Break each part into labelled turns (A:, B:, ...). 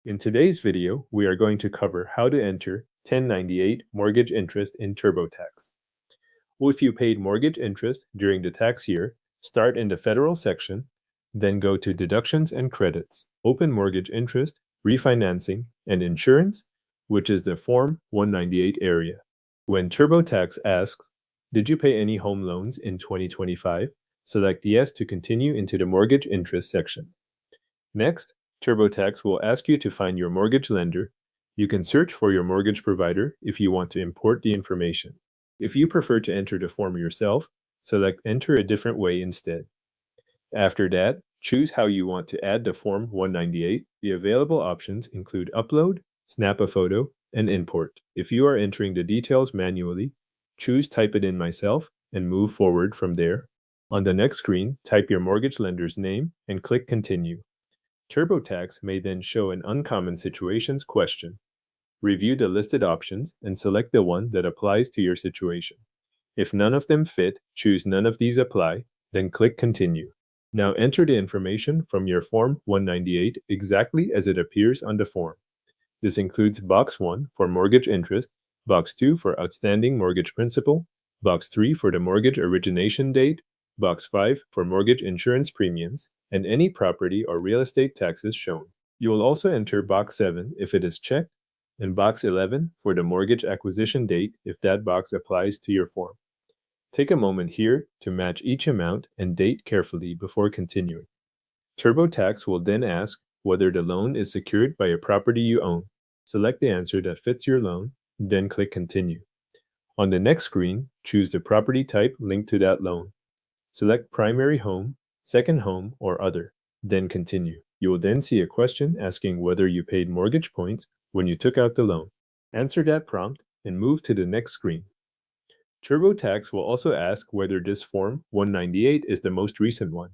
A: In today's video, we are going to cover how to enter 1098 mortgage interest in TurboTax. Well, if you paid mortgage interest during the tax year, start in the federal section, then go to Deductions and Credits, open mortgage interest, refinancing, and insurance, which is the Form 198 area. When TurboTax asks, "Did you pay any home loans in 2025?" select Yes to continue into the mortgage interest section. Next, TurboTax will ask you to find your mortgage lender. You can search for your mortgage provider if you want to import the information. If you prefer to enter the form yourself, select Enter a different way instead. After that, choose how you want to add the Form 198. The available options include Upload, Snap a photo, and Import. If you are entering the details manually, choose Type it in myself and move forward from there. On the next screen, type your mortgage lender's name and click Continue. TurboTax may then show an Uncommon Situations question. Review the listed options and select the one that applies to your situation. If none of them fit, choose None of these apply, then click Continue. Now enter the information from your Form 198 exactly as it appears on the form. This includes Box 1 for mortgage interest, Box 2 for outstanding mortgage principal, Box 3 for the mortgage origination date, Box 5 for mortgage insurance premiums, and any property or real estate taxes shown. You will also enter Box 7 if it is checked, and Box 11 for the mortgage acquisition date if that box applies to your form. Take a moment here to match each amount and date carefully before continuing. TurboTax will then ask whether the loan is secured by a property you own. Select the answer that fits your loan, then click Continue. On the next screen, choose the property type linked to that loan. Select Primary Home, Second Home, or Other, then Continue. You will then see a question asking whether you paid mortgage points when you took out the loan. Answer that prompt and move to the next screen. TurboTax will also ask whether this Form 198 is the most recent one.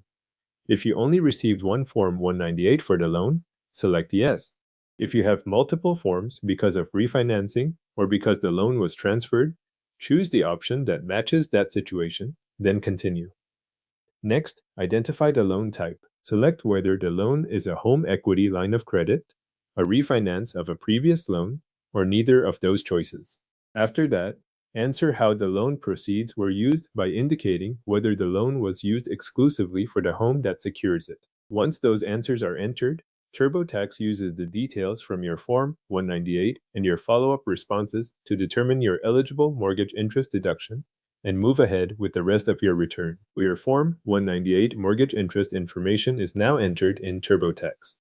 A: If you only received one Form 198 for the loan, select Yes. If you have multiple forms because of refinancing or because the loan was transferred, choose the option that matches that situation, then Continue. Next, identify the loan type. Select whether the loan is a home equity line of credit, a refinance of a previous loan, or neither of those choices. After that, answer how the loan proceeds were used by indicating whether the loan was used exclusively for the home that secures it. Once those answers are entered, TurboTax uses the details from your Form 198 and your follow-up responses to determine your eligible mortgage interest deduction and move ahead with the rest of your return. Your Form 198 mortgage interest information is now entered in TurboTax.